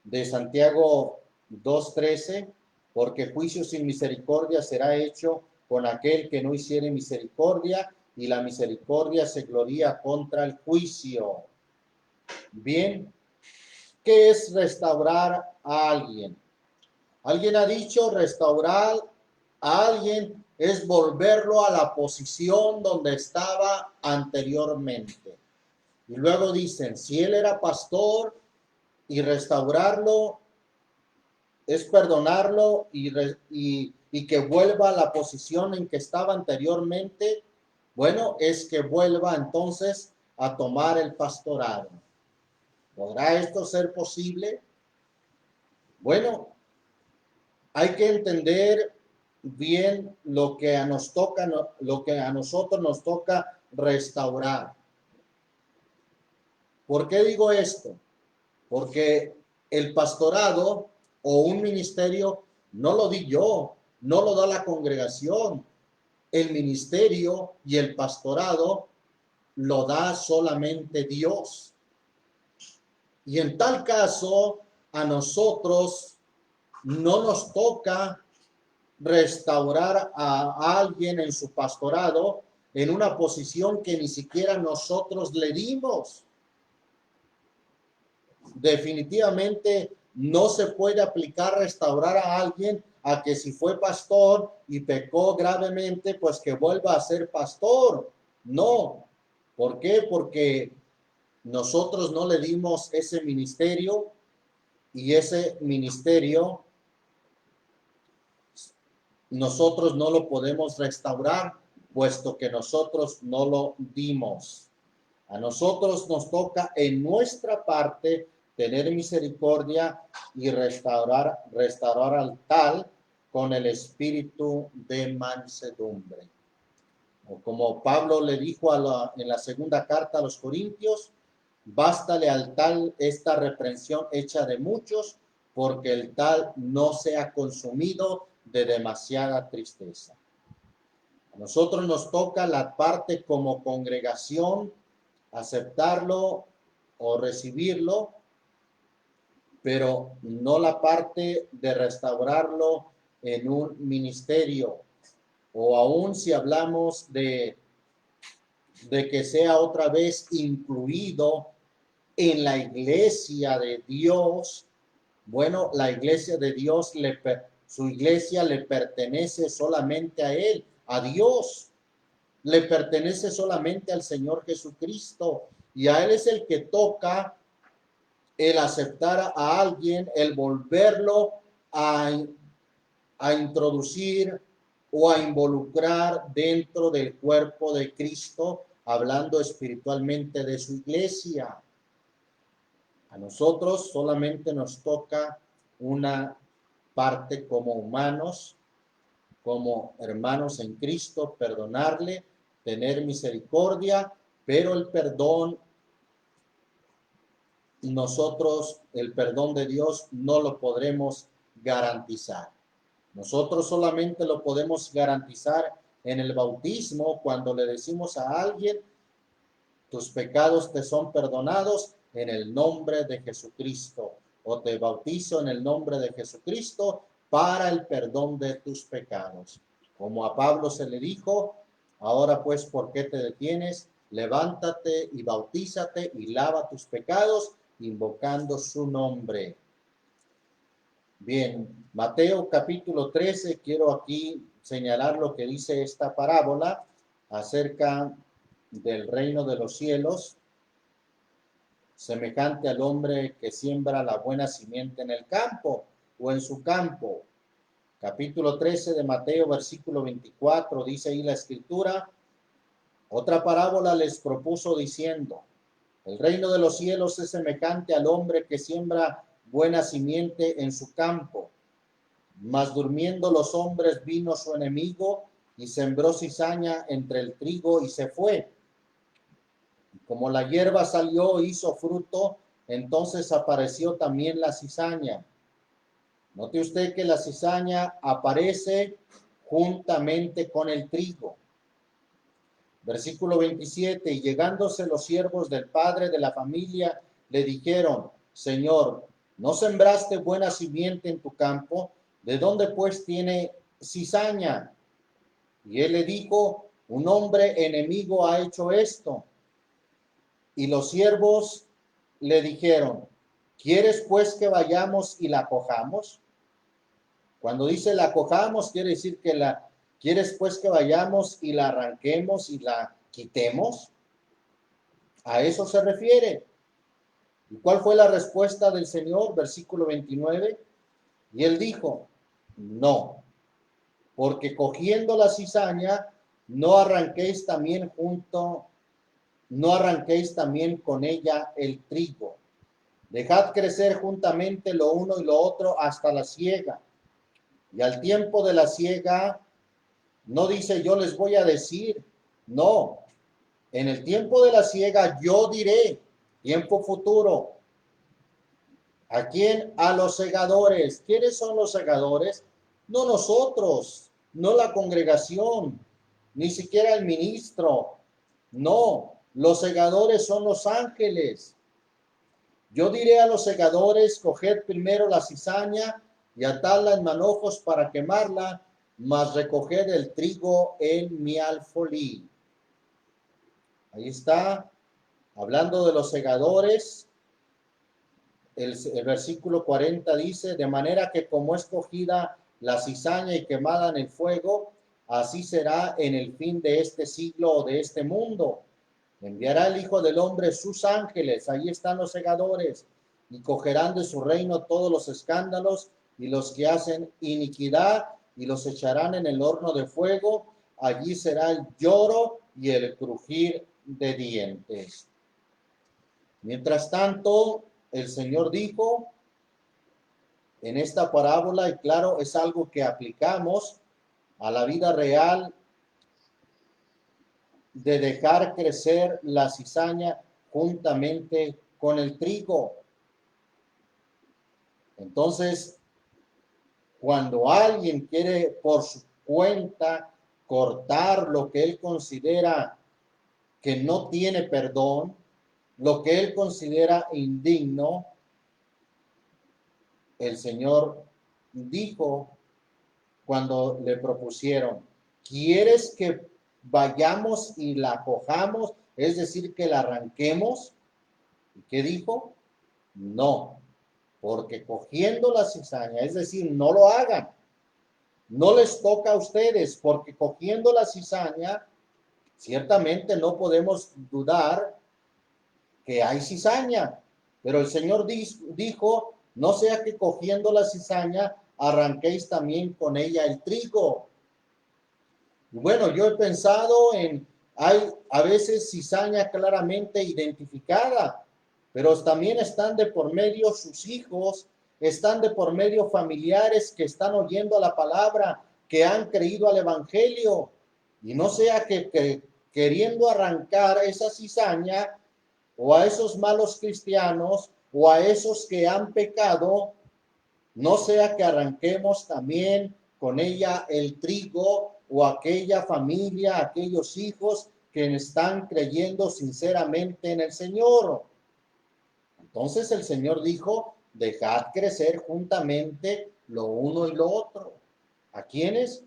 de Santiago 2:13, porque juicio sin misericordia será hecho con aquel que no hiciere misericordia, y la misericordia se gloría contra el juicio. Bien, ¿qué es restaurar a alguien? Alguien ha dicho: restaurar a alguien es volverlo a la posición donde estaba anteriormente. Y luego dicen, si él era pastor, y restaurarlo es perdonarlo y que vuelva a la posición en que estaba anteriormente. Bueno, es que vuelva entonces a tomar el pastorado. ¿Podrá esto ser posible? Bueno, hay que entender bien lo que a nosotros nos toca restaurar. ¿Por qué digo esto? Porque el pastorado o un ministerio no lo di yo, no lo da la congregación. El ministerio y el pastorado lo da solamente Dios. Y en tal caso, a nosotros no nos toca restaurar a alguien en su pastorado en una posición que ni siquiera nosotros le dimos. Definitivamente no se puede aplicar restaurar a alguien a que si fue pastor y pecó gravemente, pues que vuelva a ser pastor. No. ¿Por qué? Porque nosotros no le dimos ese ministerio, y ese ministerio nosotros no lo podemos restaurar, puesto que nosotros no lo dimos. A nosotros nos toca en nuestra parte tener misericordia y restaurar al tal con el espíritu de mansedumbre. O como Pablo le dijo en la segunda carta a los Corintios: bástale al tal esta reprensión hecha de muchos, porque el tal no sea consumido de demasiada tristeza. A nosotros nos toca la parte como congregación, aceptarlo o recibirlo, pero no la parte de restaurarlo en un ministerio, o aún si hablamos de que sea otra vez incluido en la iglesia de Dios. Bueno, la iglesia de Dios, su iglesia le pertenece solamente a Él, a Dios. Le pertenece solamente al Señor Jesucristo, y a Él es el que toca el aceptar a alguien, el volverlo a introducir o a involucrar dentro del cuerpo de Cristo, hablando espiritualmente de su iglesia. A nosotros solamente nos toca una parte como humanos, como hermanos en Cristo, perdonarle, tener misericordia, pero el perdón, nosotros, el perdón de Dios no lo podremos garantizar. Nosotros solamente lo podemos garantizar en el bautismo, cuando le decimos a alguien: tus pecados te son perdonados en el nombre de Jesucristo, o te bautizo en el nombre de Jesucristo para el perdón de tus pecados. Como a Pablo se le dijo, ahora pues, ¿por qué te detienes? Levántate y bautízate y lava tus pecados, invocando su nombre. Bien, Mateo capítulo 13, quiero aquí señalar lo que dice esta parábola acerca del reino de los cielos, semejante al hombre que siembra la buena simiente en el campo o en su campo. Capítulo 13 de Mateo, versículo 24, dice ahí la escritura, otra parábola les propuso diciendo, el reino de los cielos es semejante al hombre que siembra buena simiente en su campo. Mas durmiendo los hombres vino su enemigo y sembró cizaña entre el trigo y se fue. Y como la hierba salió e hizo fruto, entonces apareció también la cizaña. Note usted que la cizaña aparece juntamente con el trigo. Versículo 27, y llegándose los siervos del padre de la familia, le dijeron, Señor, ¿no sembraste buena simiente en tu campo? ¿De dónde pues tiene cizaña? Y él le dijo, un hombre enemigo ha hecho esto. Y los siervos le dijeron, ¿quieres pues que vayamos y la cojamos? Cuando dice la cojamos, quiere decir que ¿quieres pues que vayamos y la arranquemos y la quitemos? A eso se refiere. ¿Y cuál fue la respuesta del Señor? Versículo 29. Y él dijo, no, porque cogiendo la cizaña, no arranquéis también con ella el trigo. Dejad crecer juntamente lo uno y lo otro hasta la siega. Y al tiempo de la siega, no dice yo les voy a decir, no, en el tiempo de la siega yo diré, tiempo futuro. ¿A quién? A los segadores. ¿Quiénes son los segadores? No nosotros, no la congregación, ni siquiera el ministro. No, los segadores son los ángeles. Yo diré a los segadores, coged primero la cizaña y atadla en manojos para quemarla, mas recoged el trigo en mi alfolí. Ahí está, hablando de los segadores, el versículo 40 dice, de manera que como es cogida la cizaña y quemada en el fuego, así será en el fin de este siglo o de este mundo. Enviará el Hijo del Hombre sus ángeles, ahí están los segadores, y cogerán de su reino todos los escándalos y los que hacen iniquidad, y los echarán en el horno de fuego, allí será el lloro y el crujir de dientes. Mientras tanto, el Señor dijo en esta parábola, y claro, es algo que aplicamos a la vida real, de dejar crecer la cizaña juntamente con el trigo. Entonces, cuando alguien quiere por su cuenta cortar lo que él considera que no tiene perdón, lo que él considera indigno, el Señor dijo cuando le propusieron, ¿quieres que vayamos y la cojamos? Es decir, que la arranquemos. ¿Y qué dijo? No, porque cogiendo la cizaña, es decir, no lo hagan. No les toca a ustedes, porque cogiendo la cizaña, ciertamente no podemos dudar que hay cizaña, pero el Señor dijo, no sea que cogiendo la cizaña arranquéis también con ella el trigo. Y bueno, yo he pensado hay a veces cizaña claramente identificada, pero también están de por medio sus hijos, están de por medio familiares que están oyendo la palabra, que han creído al evangelio, y no sea que queriendo arrancar esa cizaña, o a esos malos cristianos, o a esos que han pecado, no sea que arranquemos también con ella el trigo o aquella familia, aquellos hijos que están creyendo sinceramente en el Señor. Entonces el Señor dijo, dejad crecer juntamente lo uno y lo otro. ¿A quiénes?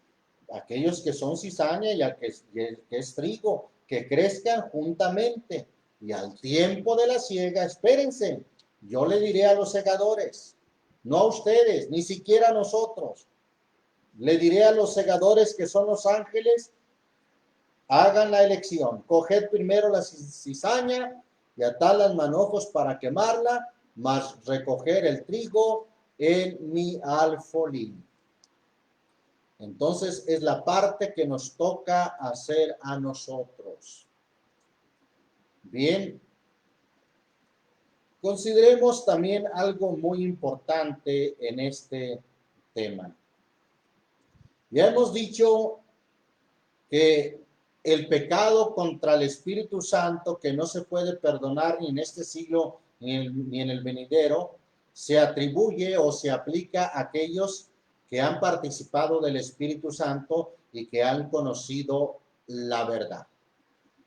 aquellos que son cizaña y al que es trigo, que crezcan juntamente. Y al tiempo de la siega, espérense, yo le diré a los segadores, no a ustedes, ni siquiera a nosotros. Le diré a los segadores que son los ángeles, hagan la elección. Coged primero la cizaña y atad los manojos para quemarla, mas recoger el trigo en mi alfolí. Entonces es la parte que nos toca hacer a nosotros. Bien, consideremos también algo muy importante en este tema. Ya hemos dicho que el pecado contra el Espíritu Santo, que no se puede perdonar ni en este siglo ni en el venidero, se atribuye o se aplica a aquellos que han participado del Espíritu Santo y que han conocido la verdad.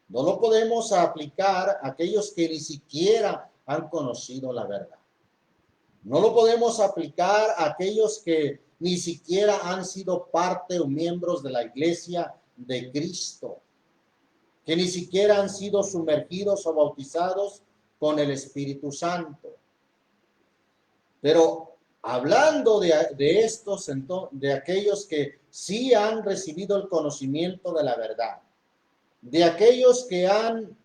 No lo podemos aplicar a aquellos que ni siquiera han conocido la verdad. No lo podemos aplicar a aquellos que ni siquiera han sido parte o miembros de la iglesia de Cristo, que ni siquiera han sido sumergidos o bautizados con el Espíritu Santo. Pero hablando de estos, de aquellos que sí han recibido el conocimiento de la verdad, de aquellos que han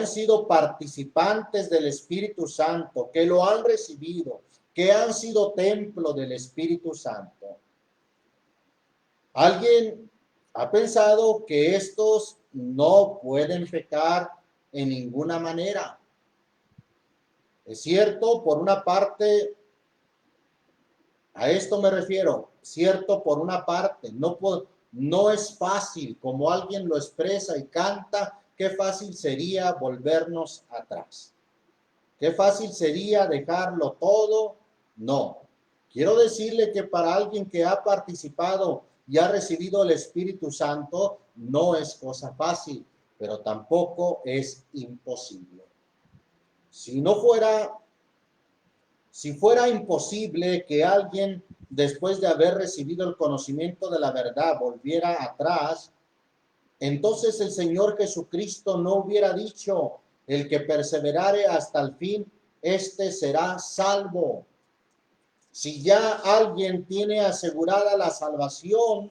sido participantes del Espíritu Santo, que lo han recibido, que han sido templo del Espíritu Santo. ¿Alguien ha pensado que estos no pueden pecar en ninguna manera? Es cierto, por una parte, a esto me refiero, cierto por una parte, no es fácil, como alguien lo expresa y canta, qué fácil sería volvernos atrás. Qué fácil sería dejarlo todo. No. Quiero decirle que para alguien que ha participado y ha recibido el Espíritu Santo, no es cosa fácil, pero tampoco es imposible. Si fuera imposible que alguien, después de haber recibido el conocimiento de la verdad, volviera atrás, entonces el Señor Jesucristo no hubiera dicho, el que perseverare hasta el fin, este será salvo. Si ya alguien tiene asegurada la salvación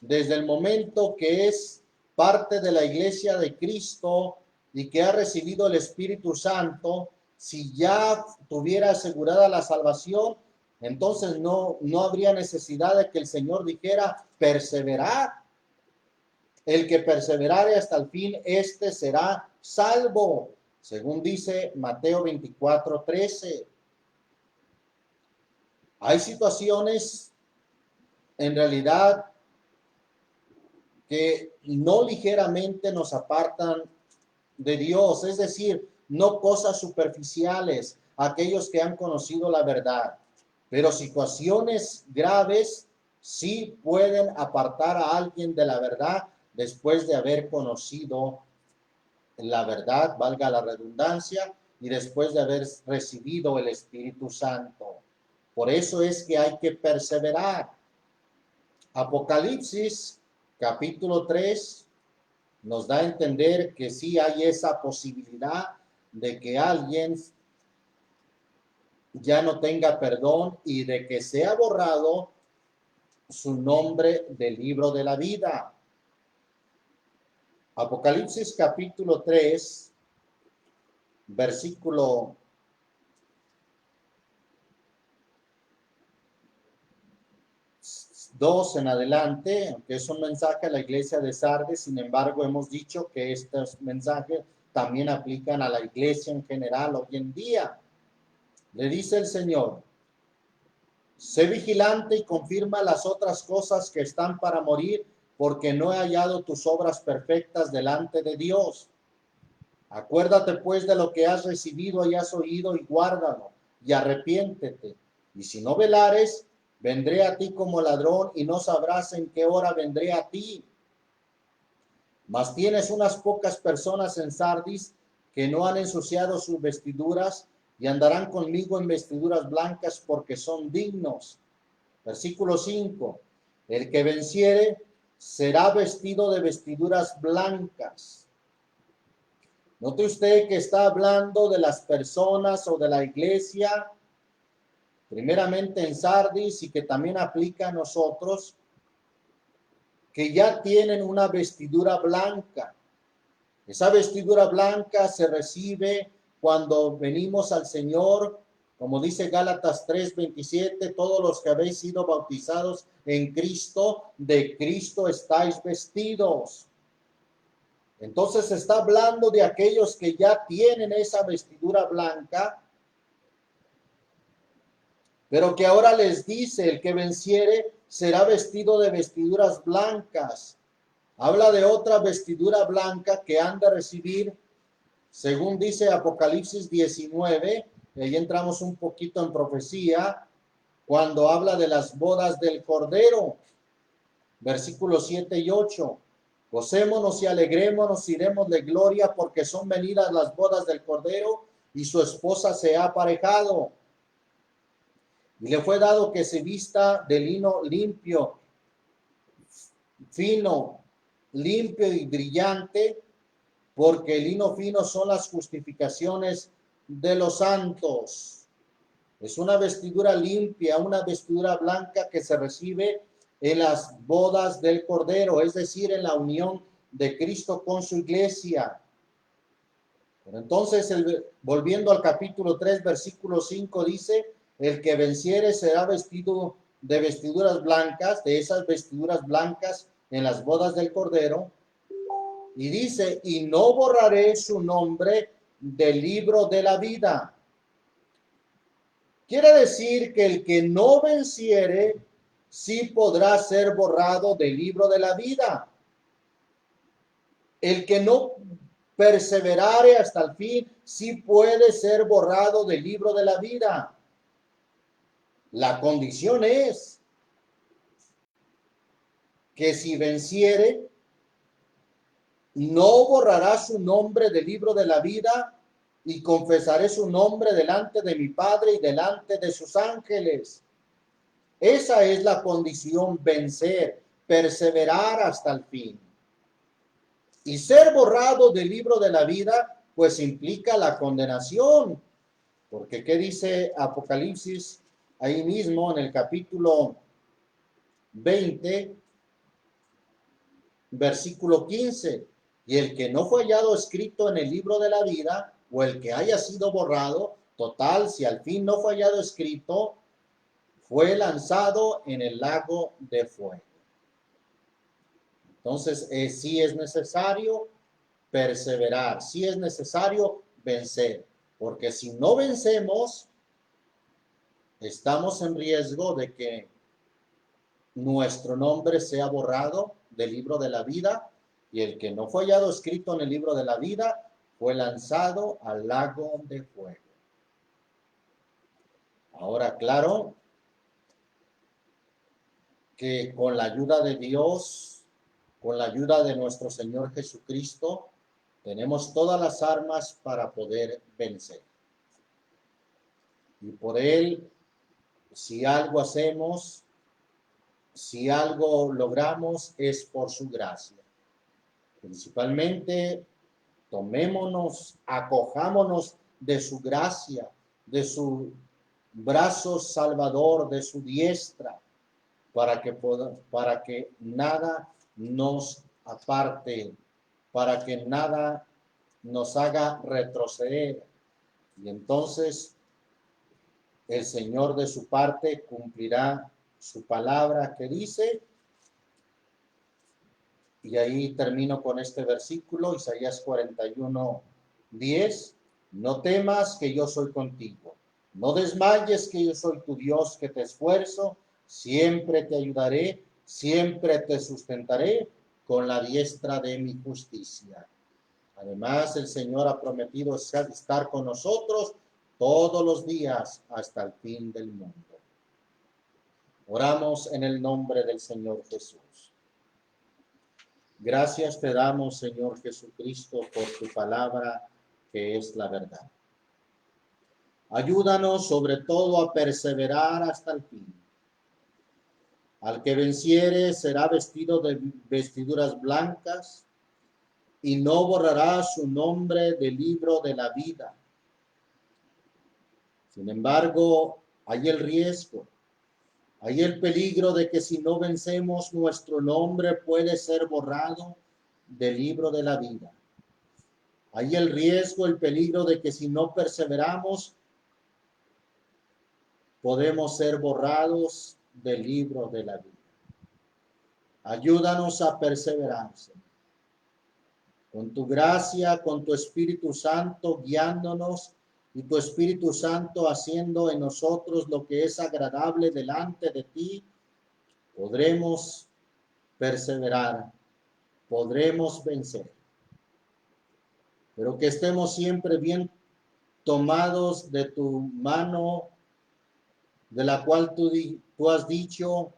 desde el momento que es parte de la iglesia de Cristo y que ha recibido el Espíritu Santo, si ya tuviera asegurada la salvación, entonces no habría necesidad de que el Señor dijera, perseverar. El que perseverare hasta el fin, este será salvo, según dice Mateo 24:13. Hay situaciones, en realidad, que no ligeramente nos apartan de Dios, es decir, no cosas superficiales, aquellos que han conocido la verdad, pero situaciones graves sí pueden apartar a alguien de la verdad después de haber conocido la verdad, valga la redundancia, y después de haber recibido el Espíritu Santo. Por eso es que hay que perseverar. Apocalipsis capítulo 3 nos da a entender que sí hay esa posibilidad de que alguien ya no tenga perdón y de que sea borrado su nombre del libro de la vida. Apocalipsis capítulo 3, versículo 2 en adelante, aunque es un mensaje a la iglesia de Sardes, sin embargo hemos dicho que estos mensajes también aplican a la iglesia en general hoy en día. Le dice el Señor, sé vigilante y confirma las otras cosas que están para morir, porque no he hallado tus obras perfectas delante de Dios. Acuérdate pues de lo que has recibido y has oído y guárdalo y arrepiéntete. Y si no velares, vendré a ti como ladrón y no sabrás en qué hora vendré a ti. Mas tienes unas pocas personas en Sardis que no han ensuciado sus vestiduras y andarán conmigo en vestiduras blancas porque son dignos. Versículo 5. El que venciere será vestido de vestiduras blancas. Note usted que está hablando de las personas o de la iglesia, primeramente en Sardis, y que también aplica a nosotros, que ya tienen una vestidura blanca. Esa vestidura blanca se recibe cuando venimos al Señor, como dice Gálatas 3:27, todos los que habéis sido bautizados en Cristo, de Cristo estáis vestidos. Entonces se está hablando de aquellos que ya tienen esa vestidura blanca, pero que ahora les dice, el que venciere será vestido de vestiduras blancas. Habla de otra vestidura blanca que han de recibir, según dice Apocalipsis 19, y ahí entramos un poquito en profecía, cuando habla de las bodas del Cordero, versículos 7 y 8. Gocémonos y alegrémonos, iremos de gloria, porque son venidas las bodas del Cordero, y su esposa se ha aparejado. Y le fue dado que se vista de lino limpio, fino, limpio y brillante, porque el lino fino son las justificaciones de los santos. Es una vestidura limpia, una vestidura blanca que se recibe en las bodas del Cordero, es decir, en la unión de Cristo con su iglesia. Pero entonces, volviendo al capítulo 3, versículo 5, dice, el que venciere será vestido de vestiduras blancas, de esas vestiduras blancas en las bodas del Cordero. Y dice, y no borraré su nombre del libro de la vida. Quiere decir que el que no venciere, sí podrá ser borrado del libro de la vida. El que no perseverare hasta el fin, sí puede ser borrado del libro de la vida. La condición es que si venciere, no borrará su nombre del libro de la vida, y confesaré su nombre delante de mi Padre y delante de sus ángeles. Esa es la condición, vencer, perseverar hasta el fin. Y ser borrado del libro de la vida, pues implica la condenación. Porque ¿qué dice Apocalipsis ahí mismo en el capítulo 20, versículo 15? Y el que no fue hallado escrito en el libro de la vida, o el que haya sido borrado, total, si al fin no fue hallado escrito, fue lanzado en el lago de fuego. Entonces, sí es necesario perseverar, sí es necesario vencer, porque si no vencemos, estamos en riesgo de que nuestro nombre sea borrado del libro de la vida, y el que no fue hallado escrito en el libro de la vida fue lanzado al lago de fuego. Ahora, claro que con la ayuda de Dios, con la ayuda de nuestro Señor Jesucristo, tenemos todas las armas para poder vencer. Y por Él, si algo hacemos, si algo logramos, es por su gracia. Principalmente, tomémonos, acojámonos de su gracia, de su brazo salvador, de su diestra, para que nada nos aparte, para que nada nos haga retroceder. Y entonces el Señor de su parte cumplirá su palabra que dice, y ahí termino con este versículo, Isaías 41:10, no temas que yo soy contigo, no desmayes que yo soy tu Dios que te esfuerzo, siempre te ayudaré, siempre te sustentaré con la diestra de mi justicia. Además, el Señor ha prometido estar con nosotros todos los días hasta el fin del mundo. Oramos en el nombre del Señor Jesús. Gracias te damos, Señor Jesucristo, por tu palabra, que es la verdad. Ayúdanos sobre todo a perseverar hasta el fin. Al que venciere será vestido de vestiduras blancas y no borrará su nombre del libro de la vida. Sin embargo, hay el riesgo, hay el peligro de que si no vencemos, nuestro nombre puede ser borrado del libro de la vida. Hay el riesgo, el peligro de que si no perseveramos, podemos ser borrados del libro de la vida. Ayúdanos a perseverar, Señor. Con tu gracia, con tu Espíritu Santo guiándonos y tu Espíritu Santo haciendo en nosotros lo que es agradable delante de ti, podremos perseverar, podremos vencer. Pero que estemos siempre bien tomados de tu mano, de la cual tú has dicho,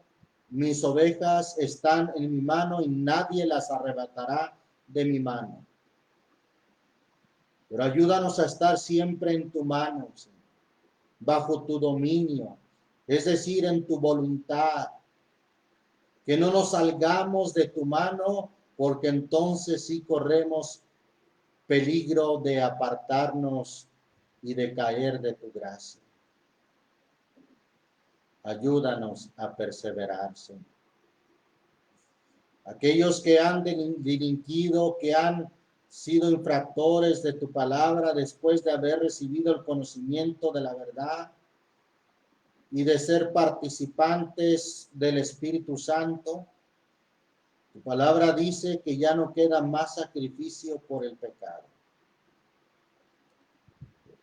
mis ovejas están en mi mano y nadie las arrebatará de mi mano. Pero ayúdanos a estar siempre en tu mano, Señor, bajo tu dominio, es decir, en tu voluntad. Que no nos salgamos de tu mano, porque entonces sí corremos peligro de apartarnos y de caer de tu gracia. Ayúdanos a perseverar, Señor. Aquellos que han delinquido, que han sido infractores de tu palabra después de haber recibido el conocimiento de la verdad y de ser participantes del Espíritu Santo, tu palabra dice que ya no queda más sacrificio por el pecado.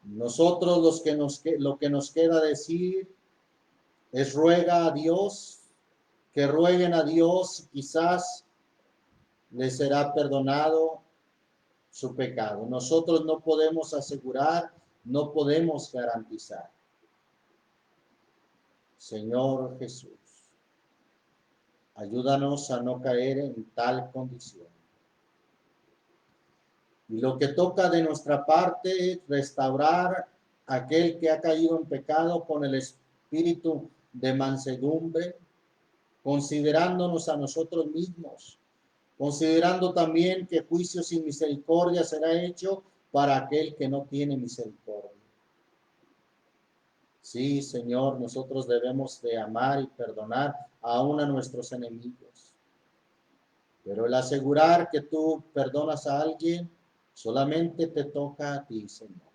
Nosotros lo que nos queda decir es ruega a Dios, que rueguen a Dios, quizás les será perdonado su pecado. Nosotros no podemos asegurar, no podemos garantizar. Señor Jesús, ayúdanos a no caer en tal condición. Y lo que toca de nuestra parte es restaurar a aquel que ha caído en pecado con el espíritu de mansedumbre, considerándonos a nosotros mismos, considerando también que juicio sin misericordia será hecho para aquel que no tiene misericordia. Sí, Señor, nosotros debemos de amar y perdonar aún a nuestros enemigos. Pero el asegurar que tú perdonas a alguien, solamente te toca a ti, Señor.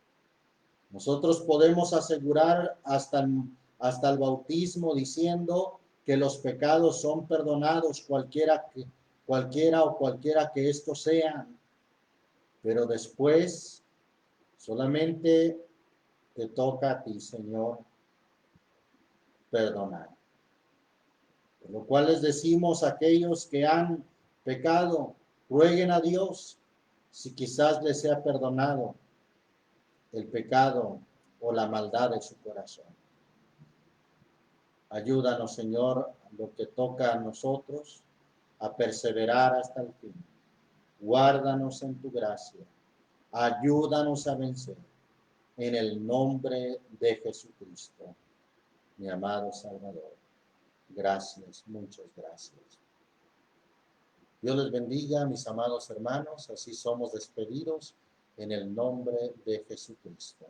Nosotros podemos asegurar hasta el bautismo diciendo que los pecados son perdonados, cualquiera que estos sean. Pero después solamente te toca a ti, Señor, perdonar. Por lo cual les decimos a aquellos que han pecado, rueguen a Dios si quizás les sea perdonado el pecado o la maldad de su corazón. Ayúdanos, Señor, lo que toca a nosotros, a perseverar hasta el fin. Guárdanos en tu gracia. Ayúdanos a vencer. En el nombre de Jesucristo, mi amado Salvador. Gracias, muchas gracias. Dios les bendiga, mis amados hermanos. Así somos despedidos en el nombre de Jesucristo.